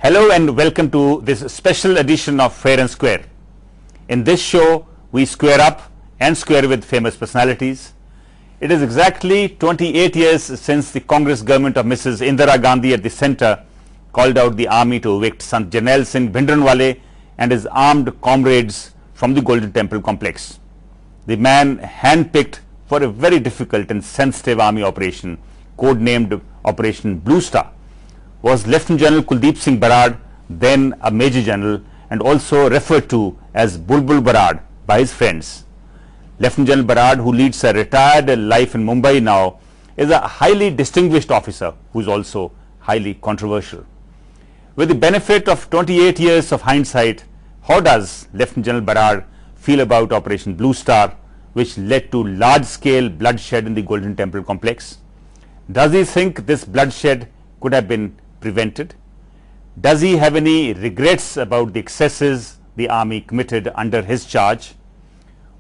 Hello and welcome to this special edition of Fair and Square. In this show, we square up and square with famous personalities. It is exactly 28 years since the Congress government of Mrs. Indira Gandhi at the centre called out the army to evict Sant Jarnail Singh Bhindranwale and his armed comrades from the Golden Temple complex. The man handpicked for a very difficult and sensitive army operation, codenamed Operation Blue Star, was Lieutenant General Kuldeep Singh Barad, then a Major General, and also referred to as Bulbul Barad by his friends. Lieutenant General Barad, who leads a retired life in Mumbai now, is a highly distinguished officer who is also highly controversial. With the benefit of 28 years of hindsight, how does Lieutenant General Barad feel about Operation Blue Star, which led to large-scale bloodshed in the Golden Temple complex? Does he think this bloodshed could have been prevented? Does he have any regrets about the excesses the army committed under his charge?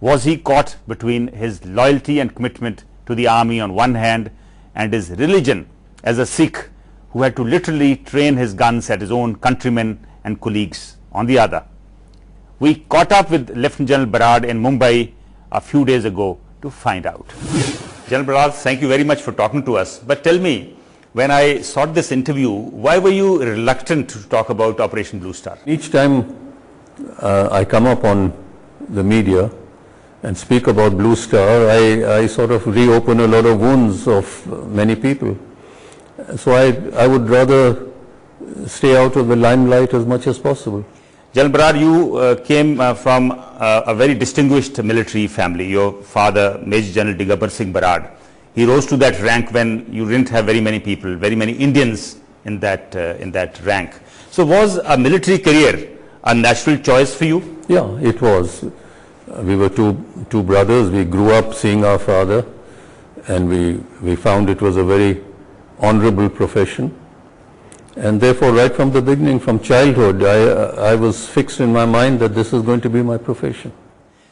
Was he caught between his loyalty and commitment to the army on one hand and his religion as a Sikh who had to literally train his guns at his own countrymen and colleagues on the other? We caught up with Lieutenant General Barad in Mumbai a few days ago to find out. General Barad, thank you very much for talking to us. But tell me, when I sought this interview, why were you reluctant to talk about Operation Blue Star? Each time I come up on the media and speak about Blue Star, I sort of reopen a lot of wounds of many people. So I would rather stay out of the limelight as much as possible. General Barad, you came from a very distinguished military family. Your father, Major General Digambara Singh Barad, he rose to that rank when you didn't have very many people, very many Indians in that rank. So was a military career a natural choice for you? Yeah, it was. We were two brothers. We grew up seeing our father, and we found it was a very honorable profession. And therefore, right from the beginning, from childhood, I was fixed in my mind that this is going to be my profession.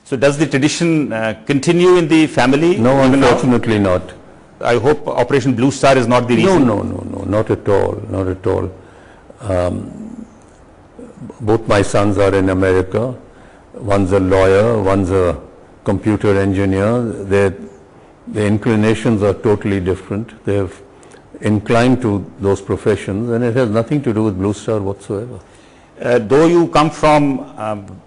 So does the tradition continue in the family? No, unfortunately not. I hope Operation Blue Star is not the reason. No, not at all, not at all. Both my sons are in America. One's a lawyer, one's a computer engineer. Their inclinations are totally different. They've inclined to those professions, and it has nothing to do with Blue Star whatsoever. Though you come from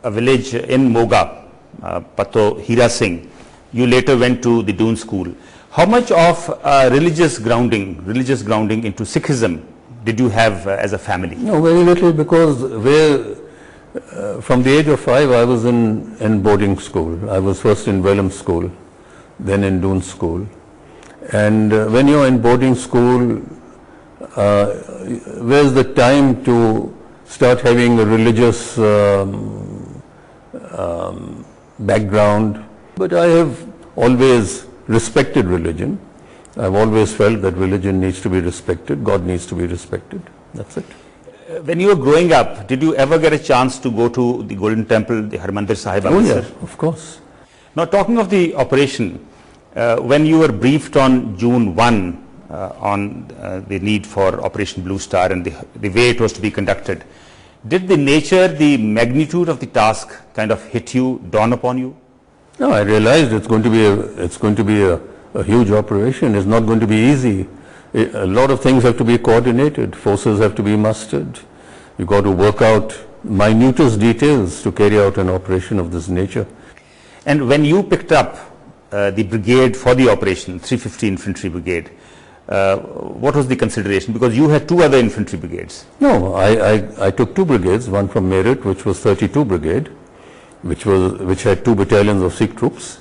a village in Moga, Pato Hira Singh, you later went to the Doon School. How much of religious grounding into Sikhism did you have as a family? No, very little, because from the age of 5 I was in boarding school. I was first in Welham School, then in Doon School. And when you're in boarding school, where's the time to start having a religious background? But I have always respected religion. I've always felt that religion needs to be respected, God needs to be respected. That's it. When you were growing up, did you ever get a chance to go to the Golden Temple, the Harmandir Sahib? Oh yeah, of course. Now, talking of the operation, when you were briefed on June 1 on the need for Operation Blue Star and the way it was to be conducted, did the nature, the magnitude of the task kind of hit you, dawn upon you? No, I realized it's going to be a huge operation. It's not going to be easy. A lot of things have to be coordinated. Forces have to be mustered. You've got to work out minutest details to carry out an operation of this nature. And when you picked up the brigade for the operation, 350 Infantry Brigade, what was the consideration? Because you had 2 other infantry brigades. No, I took 2 brigades, one from Meerut, which was 32 Brigade, which had 2 battalions of Sikh troops,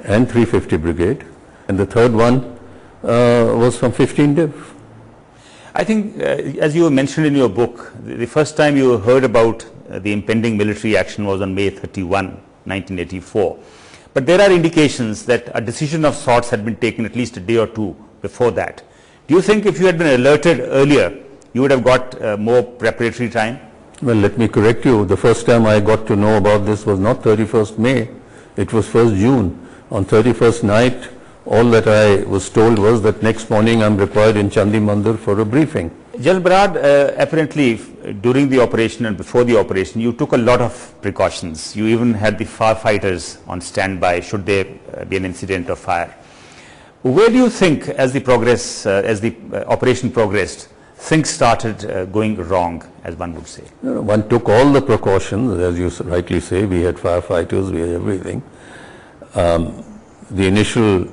and 350 Brigade, and the third one was from 15 Div. I think, as you mentioned in your book, the first time you heard about the impending military action was on May 31, 1984. But there are indications that a decision of sorts had been taken at least a day or 2 before that. Do you think if you had been alerted earlier, you would have got more preparatory time? Well, let me correct you. The first time I got to know about this was not 31st May, it was 1st June. On 31st night, all that I was told was that next morning I'm required in Chandi Mandir for a briefing. General Barad, apparently during the operation and before the operation, you took a lot of precautions. You even had the firefighters on standby should there be an incident of fire. Where do you think, as the operation progressed, things started going wrong, as one would say? One took all the precautions, as you rightly say. We had firefighters, we had everything. The initial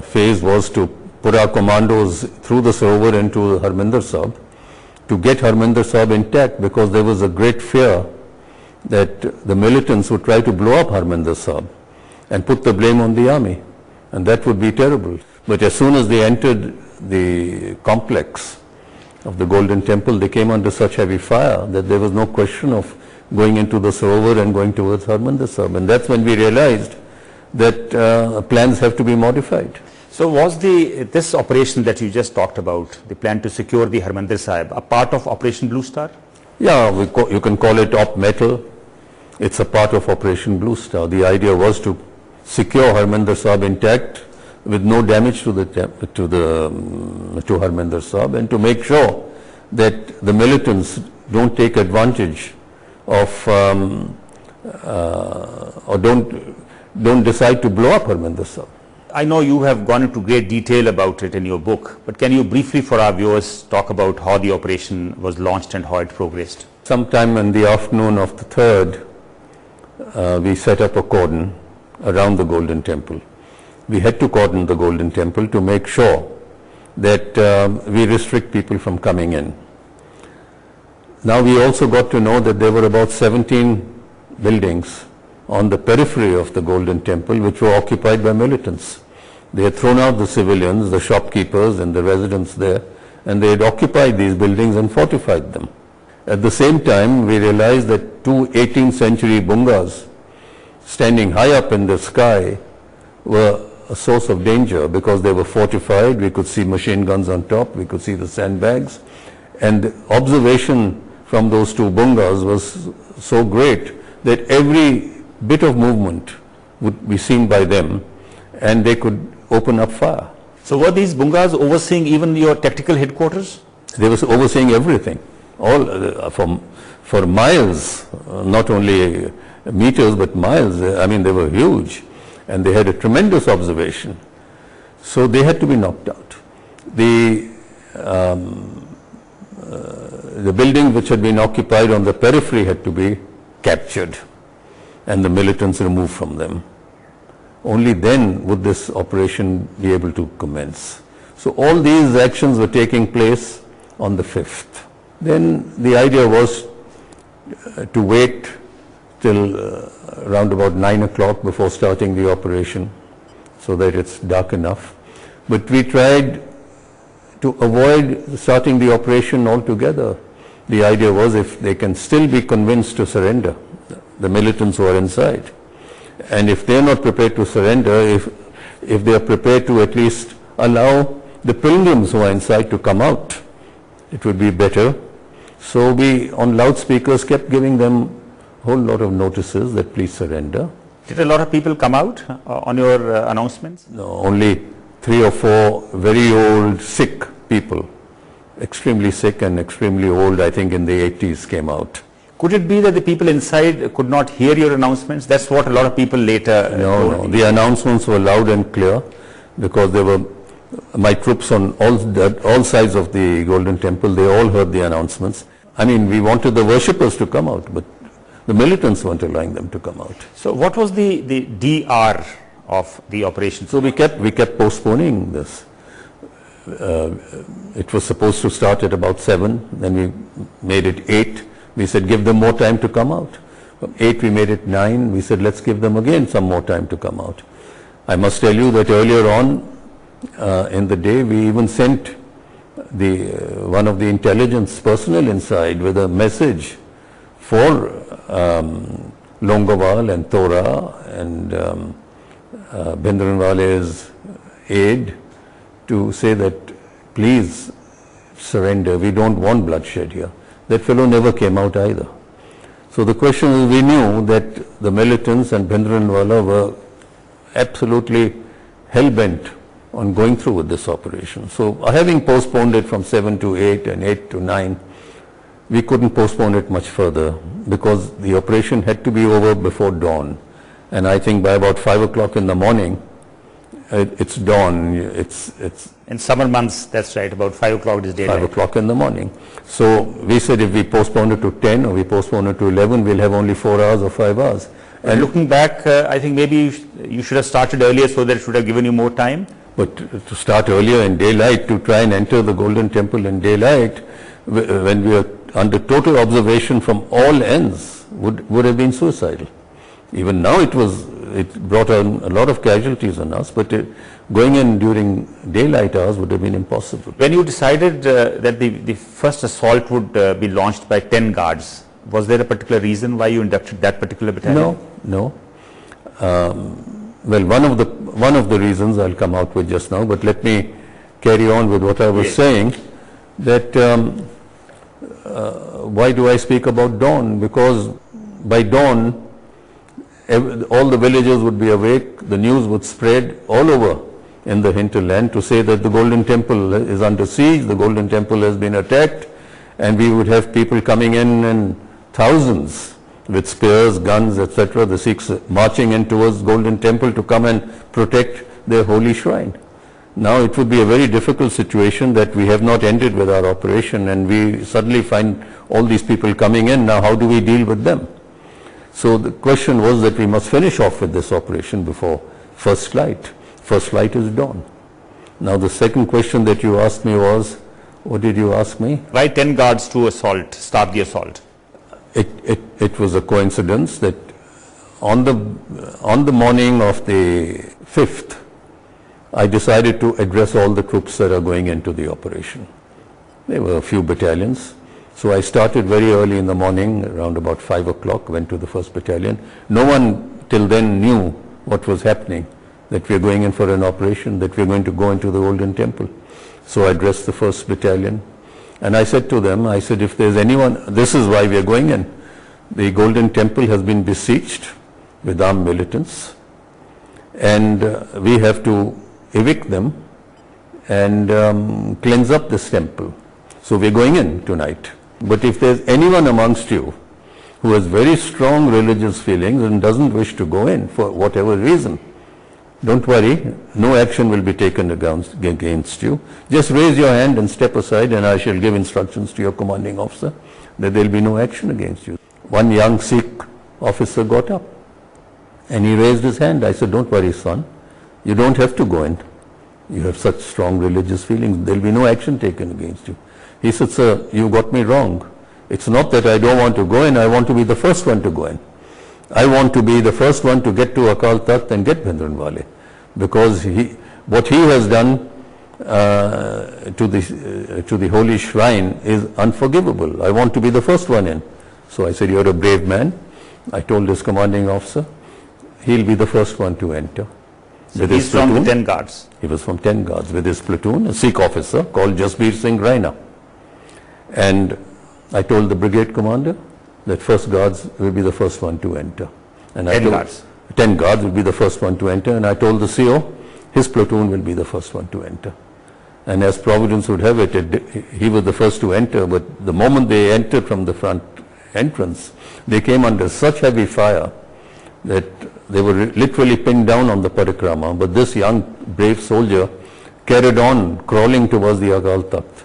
phase was to put our commandos through the Sarovar into Harmandir Sahib to get Harmandir Sahib intact, because there was a great fear that the militants would try to blow up Harmandir Sahib and put the blame on the army, and that would be terrible. But as soon as they entered the complex of the Golden Temple, they came under such heavy fire that there was no question of going into the Sarovar and going towards Harmandir Sahib, and that's when we realized that plans have to be modified. So was this operation that you just talked about, the plan to secure the Harmandir Sahib, a part of Operation Blue Star? Yeah, you can call it Op Metal. It's a part of Operation Blue Star. The idea was to secure Harmandir Sahib intact with no damage to Harmandir Sahib, and to make sure that the militants don't take advantage of or don't decide to blow up Harmandir Sahib. I know you have gone into great detail about it in your book, but can you briefly for our viewers talk about how the operation was launched and how it progressed? Sometime in the afternoon of the 3rd, we set up a cordon around the Golden Temple. We had to cordon the Golden Temple to make sure that we restrict people from coming in. Now we also got to know that there were about 17 buildings on the periphery of the Golden Temple which were occupied by militants. They had thrown out the civilians, the shopkeepers and the residents there, and they had occupied these buildings and fortified them. At the same time, we realized that two 18th century bungas standing high up in the sky were a source of danger, because they were fortified. We could see machine guns on top, we could see the sandbags, and the observation from those two bungas was so great that every bit of movement would be seen by them, and they could open up fire. So were these bungas overseeing even your tactical headquarters? They were overseeing everything, all for miles, not only meters but miles. I mean, they were huge, and they had a tremendous observation. So they had to be knocked out. The building which had been occupied on the periphery had to be captured and the militants removed from them. Only then would this operation be able to commence. So all these actions were taking place on the 5th. Then the idea was to wait till around about 9 o'clock before starting the operation, so that it's dark enough. But we tried to avoid starting the operation altogether. The idea was, if they can still be convinced to surrender, the militants who are inside, and if they are not prepared to surrender, if they are prepared to at least allow the pilgrims who are inside to come out, it would be better. So we, on loudspeakers, kept giving them a whole lot of notices that please surrender. Did a lot of people come out on your announcements? No, only 3 or 4 very old, sick people, extremely sick and extremely old, I think in the 80s, came out. Could it be that the people inside could not hear your announcements? That's what a lot of people later No, the announcements were loud and clear, because there were my troops on all sides of the Golden Temple. They all heard the announcements. I mean, we wanted the worshippers to come out, but the militants weren't allowing them to come out. So what was the DR of the operation? So we kept postponing this. It was supposed to start at about 7, then we made it 8. We said give them more time to come out. From 8 we made it 9. We said let's give them again some more time to come out. I must tell you that earlier on in the day, we even sent one of the intelligence personnel inside with a message for Longowal and Tora and Bhindranwale's aide, to say that please surrender, we don't want bloodshed here. That fellow never came out either. So the question is, we knew that the militants and Bhindranwala were absolutely hell-bent on going through with this operation. So having postponed it from 7 to 8 and 8 to 9, we couldn't postpone it much further because the operation had to be over before dawn. And I think by about 5 o'clock in the morning, it's dawn. It's in summer months, that's right, about 5 o'clock is daylight. 5 o'clock in the morning. So we said if we postpone it to 10 or we postpone it to 11, we'll have only 4 hours or 5 hours. And looking back, I think maybe you should have started earlier so that it should have given you more time. But to start earlier in daylight, to try and enter the Golden Temple in daylight, when we were under total observation from all ends, would have been suicidal. Even now it brought on a lot of casualties on us, but going in during daylight hours would have been impossible. When you decided that the first assault would be launched by 10 guards, was there a particular reason why you inducted that particular battalion? No. Well, one of the reasons I'll come out with just now, but let me carry on with what I was saying, that why do I speak about dawn? Because by dawn, all the villagers would be awake, the news would spread all over in the hinterland to say that the Golden Temple is under siege, the Golden Temple has been attacked, and we would have people coming in thousands with spears, guns, etc., the Sikhs marching in towards Golden Temple to come and protect their holy shrine. Now it would be a very difficult situation that we have not ended with our operation and we suddenly find all these people coming in. Now how do we deal with them? So the question was that we must finish off with this operation before first light. First light is dawn. Now the second question that you asked me was, what did you ask me? Why 10 guards to start the assault? It was a coincidence that on the morning of the 5th, I decided to address all the troops that are going into the operation. There were a few battalions. So I started very early in the morning, around about 5 o'clock, went to the 1st battalion. No one till then knew what was happening, that we are going in for an operation, that we are going to go into the Golden Temple. So I addressed the 1st battalion. And I said to them, I said, if there's anyone, this is why we are going in. The Golden Temple has been besieged with armed militants. And we have to evict them and cleanse up this temple. So we're going in tonight. But if there's anyone amongst you who has very strong religious feelings and doesn't wish to go in for whatever reason, don't worry, no action will be taken against you. Just raise your hand and step aside and I shall give instructions to your commanding officer that there will be no action against you. One young Sikh officer got up and he raised his hand. I said, don't worry, son, you don't have to go in. You have such strong religious feelings, there will be no action taken against you. He said, sir, you got me wrong. It's not that I don't want to go in, I want to be the first one to go in. I want to be the first one to get to Akal Takht and get Bhindranwale, because what he has done to the holy shrine is unforgivable. I want to be the first one in. So I said, you're a brave man. I told his commanding officer, he'll be the first one to enter. So he's from the 10 guards? He was from 10 guards with his platoon, a Sikh officer called Jasbir Singh Raina. And I told the brigade commander that 1st guards will be the first one to enter. And 10 guards? 10 guards will be the first one to enter. And I told the CO, his platoon will be the first one to enter. And as Providence would have it, he was the first to enter. But the moment they entered from the front entrance, they came under such heavy fire that they were literally pinned down on the parikrama. But this young brave soldier carried on crawling towards the Akal Takht.